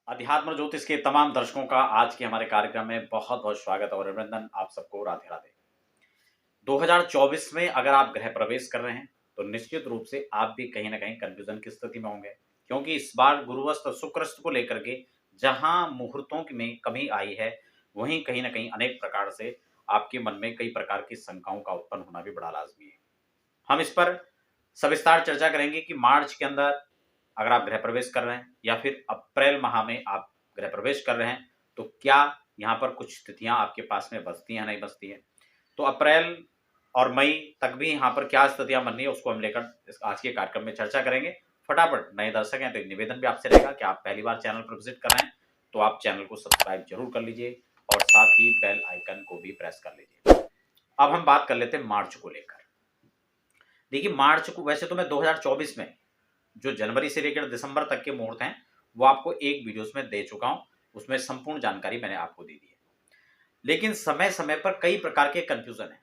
अध्यात्म ज्योतिष के तमाम दर्शकों का आज के हमारे कार्यक्रम में बहुत बहुत स्वागत और अभिनंदन। आप सबको राधे राधे। 2024 में अगर आप गृह प्रवेश कर रहे हैं तो निश्चित रूप से आप भी कहीं ना कहीं कंफ्यूजन की स्थिति में होंगे, क्योंकि इस बार गुरुवस्त और शुक्रस्त को लेकर के जहां मुहूर्तों में कमी आई है, वहीं कहीं ना कहीं अनेक प्रकार से आपके मन में कई प्रकार की शंकाओं का उत्पन्न होना भी बड़ा लाजमी है। हम इस पर सविस्तार चर्चा करेंगे कि मार्च के अंदर अगर आप गृह प्रवेश कर रहे हैं या फिर अप्रैल माह में आप गृह प्रवेश कर रहे हैं तो क्या यहाँ पर कुछ स्थितियां आपके पास में बचती हैं, नहीं बचती हैं। तो अप्रैल और मई तक भी यहाँ पर क्या स्थितियां बन रही है उसको हम लेकर आज के कार्यक्रम में चर्चा करेंगे। फटाफट नए दर्शक हैं तो एक निवेदन भी आपसे रहेगा कि आप पहली बार चैनल पर विजिट कर रहे हैं तो आप चैनल को सब्सक्राइब जरूर कर लीजिए और साथ ही बेल आइकन को भी प्रेस कर लीजिए। अब हम बात कर लेते हैं मार्च को लेकर। देखिए, मार्च को वैसे तो मैं 2024 में जो जनवरी से लेकर दिसंबर तक के मुहूर्त हैं वो आपको एक वीडियोस में दे चुका हूं, उसमें संपूर्ण जानकारी मैंने आपको दे दी है। लेकिन समय समय पर कई प्रकार के कंफ्यूजन है।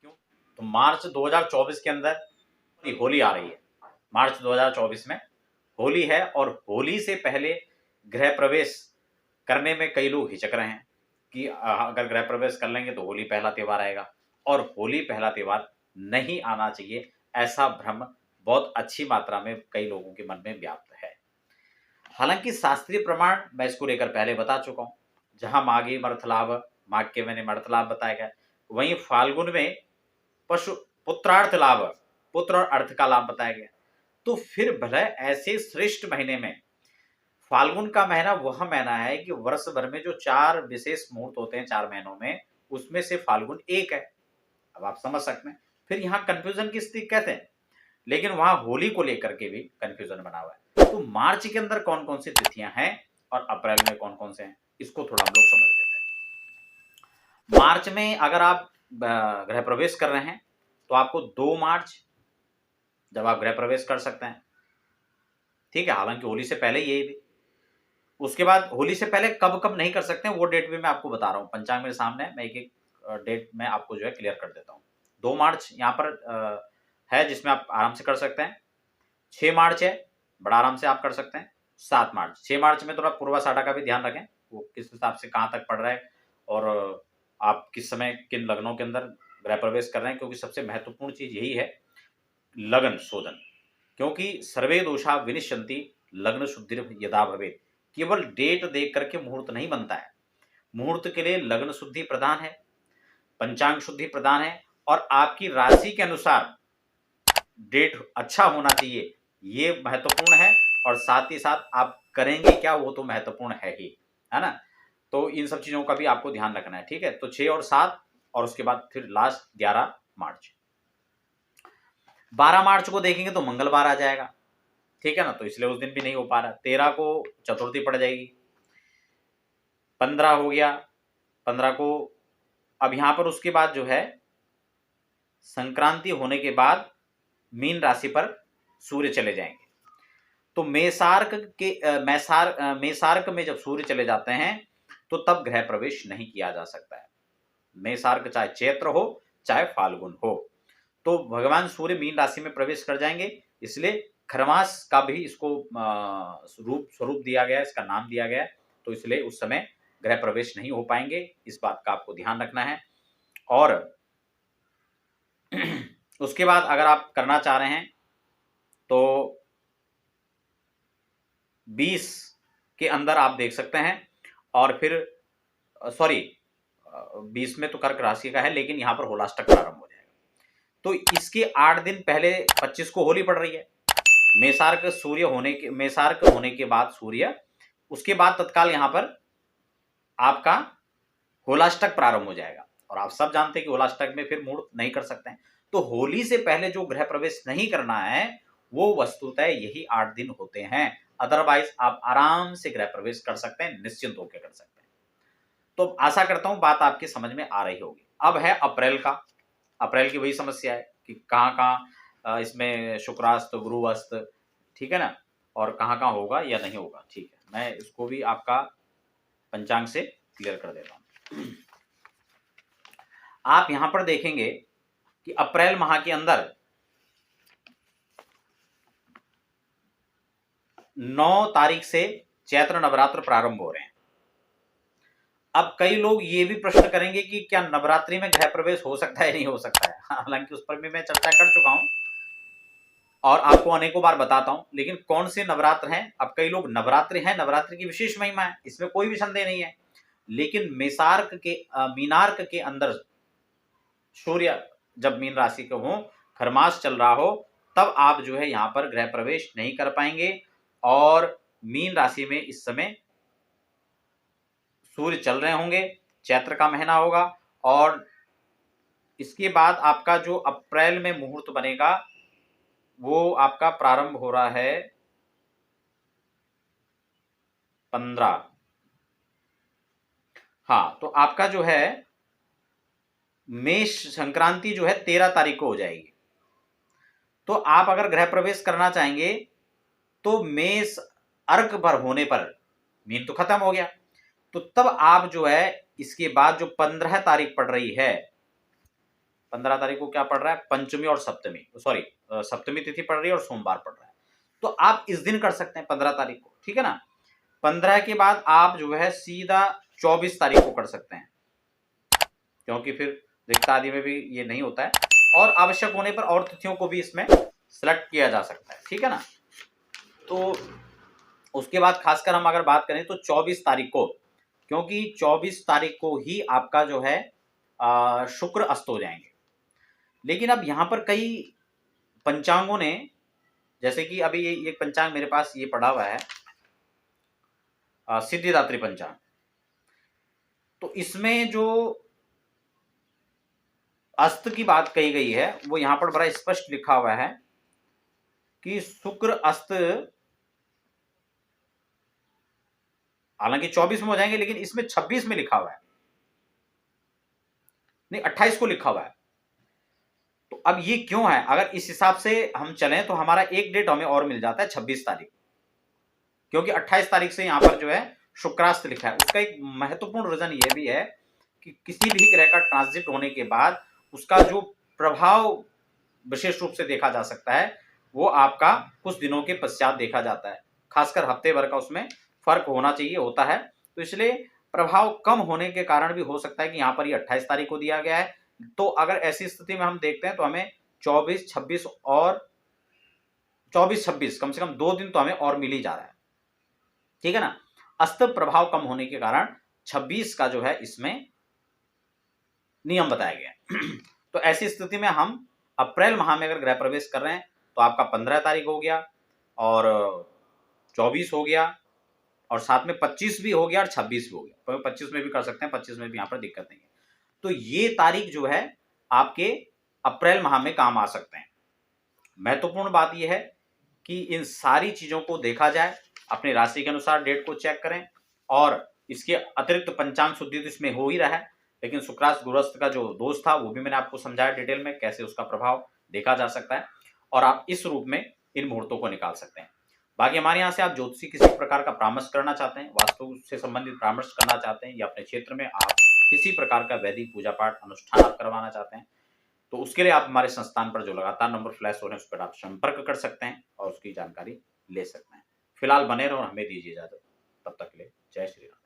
क्यों? तो मार्च 2024 के अंदर होली आ रही है। मार्च 2024 में होली है और होली से पहले गृह प्रवेश करने में कई लोग हिचक रहे हैं कि अगर गृह प्रवेश कर लेंगे तो होली पहला त्यौहार आएगा, और होली पहला त्यौहार नहीं आना चाहिए, ऐसा भ्रम बहुत अच्छी मात्रा में कई लोगों के मन में व्याप्त है। हालांकि शास्त्रीय प्रमाण मैं इसको लेकर पहले बता चुका हूं। जहां माघी मर्थलाभ, माघ के महीने मर्थलाभ बताया गया, वहीं फाल्गुन में पशु पुत्रार्थ लाभ, पुत्र और अर्थ का लाभ बताया गया। तो फिर भले ऐसे श्रेष्ठ महीने में फाल्गुन का महीना वह महीना है कि वर्ष भर में जो 4 विशेष मुहूर्त होते हैं 4 महीनों में, उसमें से फाल्गुन एक है। अब आप समझ सकते हैं फिर यहाँ कंफ्यूजन की स्थिति कहते हैं। लेकिन वहां होली को लेकर के भी कंफ्यूजन बना हुआ है। तो मार्च के अंदर कौन कौन सी तिथियां हैं और अप्रैल में कौन कौन से हैं, इसको थोड़ा हम लोग समझ लेते हैं। मार्च में अगर आप गृह प्रवेश कर रहे हैं तो आपको 2 मार्च जब आप गृह प्रवेश कर सकते हैं, ठीक है। हालांकि होली से पहले यही भी, उसके बाद होली से पहले कब कब नहीं कर सकते हैं वो डेट भी मैं आपको बता रहा हूँ। पंचांग मेरे सामने है, मैं एक एक डेट में आपको जो है क्लियर कर देता हूँ। 2 मार्च यहाँ पर है जिसमें आप आराम से कर सकते हैं। 6 मार्च है, बड़ा आराम से आप कर सकते हैं। 7 मार्च, 6 मार्च में थोड़ा पूर्वा साढ़ा का भी ध्यान रखें, वो किस हिसाब से कहाँ तक पड़ रहा है और आप किस समय किन लग्नों के अंदर गृह प्रवेश कर रहे हैं, क्योंकि सबसे महत्वपूर्ण चीज यही है लगन शोधन। क्योंकि सर्वे दोषा विनिश्यन्ति लग्न शुद्धि यदा भवेत्। केवल डेट देख करके मुहूर्त नहीं बनता है। मुहूर्त के लिए लग्न शुद्धि प्रधान है, पंचांग शुद्धि प्रधान है, और आपकी राशि के अनुसार डेट अच्छा होना चाहिए, ये महत्वपूर्ण है। और साथ ही साथ आप करेंगे क्या वो तो महत्वपूर्ण है ही, है ना। तो इन सब चीजों का भी आपको ध्यान रखना है, ठीक है। तो 6 और 7 और उसके बाद फिर लास्ट 11 मार्च। 12 मार्च को देखेंगे तो मंगलवार आ जाएगा, ठीक है ना, तो इसलिए उस दिन भी नहीं हो पा रहा। 13 को चतुर्थी पड़ जाएगी, 15 हो गया, 15 को अब यहां पर उसके बाद जो है संक्रांति होने के बाद मीन राशि पर सूर्य चले जाएंगे। तो मेषार्क में जब सूर्य चले जाते हैं तो तब गृह प्रवेश नहीं किया जा सकता है। मेषार्क चाहे चैत्र हो चाहे फाल्गुन हो, तो भगवान सूर्य मीन राशि में प्रवेश कर जाएंगे। इसलिए खरमास का भी इसको स्वरूप दिया गया है, इसका नाम दिया गया है। तो इसलिए उस समय गृह प्रवेश नहीं हो पाएंगे, इस बात का आपको ध्यान रखना है। और उसके बाद अगर आप करना चाह रहे हैं तो 20 के अंदर आप देख सकते हैं। और फिर सॉरी 20 में तो कर्क राशि का है, लेकिन यहां पर होलाष्टक प्रारंभ हो जाएगा। तो इसके 8 दिन पहले 25 को होली पड़ रही है। मेषार्क होने के बाद सूर्य, उसके बाद तत्काल यहां पर आपका होलाष्टक प्रारंभ हो जाएगा। और आप सब जानते हैं कि होलाष्टक में फिर मुहूर्त नहीं कर सकते हैं। तो होली से पहले जो गृह प्रवेश नहीं करना है वो वस्तुतः यही 8 दिन होते हैं। अदरवाइज आप आराम से गृह प्रवेश कर सकते हैं, निश्चिंत होकर कर सकते हैं। तो आशा करता हूं बात आपकी समझ में आ रही होगी। अब है अप्रैल का। अप्रैल की वही समस्या है कि कहाँ कहाँ इसमें शुक्रास्त गुरुवस्त, ठीक है ना, और कहाँ कहाँ होगा या नहीं होगा। ठीक है, मैं इसको भी आपका पंचांग से क्लियर कर देता हूं। आप यहां पर देखेंगे कि अप्रैल माह के अंदर 9 तारीख से चैत्र नवरात्र प्रारंभ हो रहे हैं। अब कई लोग ये भी प्रश्न करेंगे कि क्या नवरात्रि में गृह प्रवेश हो सकता है, नहीं हो सकता है। हालांकि उस पर भी मैं चर्चा कर चुका हूं और आपको अनेकों बार बताता हूं, लेकिन कौन से नवरात्र हैं। अब कई लोग नवरात्रि हैं, नवरात्रि की विशेष महिमा है, इसमें कोई भी संदेह नहीं है। लेकिन मीनार्क के अंदर सूर्य जब मीन राशि के हो, खरमास चल रहा हो, तब आप जो है यहां पर गृह प्रवेश नहीं कर पाएंगे। और मीन राशि में इस समय सूर्य चल रहे होंगे, चैत्र का महीना होगा, और इसके बाद आपका जो अप्रैल में मुहूर्त बनेगा वो आपका प्रारंभ हो रहा है 15। हाँ, तो आपका जो है मेष संक्रांति जो है 13 तारीख को हो जाएगी। तो आप अगर गृह प्रवेश करना चाहेंगे तो मेष अर्क पर होने पर, मीन तो खत्म हो गया, तो तब आप जो है इसके बाद जो 15 तारीख पड़ रही है, 15 तारीख को क्या पड़ रहा है, पंचमी और सप्तमी, सॉरी सप्तमी तिथि पड़ रही है और सोमवार पड़ रहा है, तो आप इस दिन कर सकते हैं 15 तारीख को, ठीक है ना। 15 के बाद आप जो है सीधा 24 तारीख को कर सकते हैं, क्योंकि फिर रिक्ता आदि में भी ये नहीं होता है, और आवश्यक होने पर और तिथियों को भी इसमें सिलेक्ट किया जा सकता है, ठीक है ना। तो उसके बाद खासकर हम अगर बात करें तो 24 तारीख को, क्योंकि 24 तारीख को ही आपका जो है शुक्र अस्त हो जाएंगे। लेकिन अब यहां पर कई पंचांगों ने, जैसे कि अभी ये पंचांग मेरे पास ये पड़ा हुआ है, सिद्धिदात्री पंचांग, तो इसमें जो अस्त की बात कही गई है वो यहां पर बड़ा स्पष्ट लिखा हुआ है कि शुक्र अस्त, हालांकि 24 में हो जाएंगे, लेकिन इसमें 26 में लिखा हुआ है, नहीं 28 को लिखा हुआ है। तो अब ये क्यों है, अगर इस हिसाब से हम चलें तो हमारा एक डेट हमें और मिल जाता है 26 तारीख, क्योंकि 28 तारीख से यहां पर जो है शुक्रास्त लिखा है। उसका एक महत्वपूर्ण रीजन ये भी है कि किसी भी ग्रह का ट्रांजिट होने के बाद उसका जो प्रभाव विशेष रूप से देखा जा सकता है वो आपका कुछ दिनों के पश्चात देखा जाता है, खासकर हफ्ते भर का उसमें फर्क होना चाहिए, होता है। तो इसलिए प्रभाव कम होने के कारण भी हो सकता है कि यहाँ पर ये 28 तारीख को दिया गया है। तो अगर ऐसी स्थिति में हम देखते हैं तो हमें 24, 26 और 24, 26 कम से कम 2 दिन तो हमें और मिल ही जा रहा है, ठीक है ना। अस्त प्रभाव कम होने के कारण 26 का जो है इसमें नियम बताया गया। तो ऐसी स्थिति में हम अप्रैल माह में अगर गृह प्रवेश कर रहे हैं तो आपका 15 तारीख हो गया और 24 हो गया और साथ में 25 भी हो गया और 26 भी हो गया, तो 25 में भी कर सकते हैं, 25 में भी यहाँ पर दिक्कत नहीं है। तो ये तारीख जो है आपके अप्रैल माह में काम आ सकते हैं। महत्वपूर्ण बात यह है कि इन सारी चीजों को देखा जाए, अपनी राशि के अनुसार डेट को चेक करें, और इसके अतिरिक्त पंचांग शुद्धि तो इसमें हो ही रहा है, लेकिन शुक्रास्त गुरस्त का जो दोष था वो भी मैंने आपको समझाया डिटेल में, कैसे उसका प्रभाव देखा जा सकता है, और आप इस रूप में इन मुहूर्तों को निकाल सकते हैं। बाकी हमारे यहाँ से आप ज्योतिषी किसी प्रकार का परामर्श करना चाहते हैं, वास्तु से संबंधित परामर्श करना चाहते हैं, या अपने क्षेत्र में आप किसी प्रकार का वैदिक पूजा पाठ अनुष्ठान आप करवाना चाहते हैं, तो उसके लिए आप हमारे संस्थान पर जो लगातार नंबर फ्लैश हो रहे हैं उस पर आप संपर्क कर सकते हैं और उसकी जानकारी ले सकते हैं। फिलहाल बने रहो और हमें दीजिए इजाजत, तब तक के लिए जय श्री राम।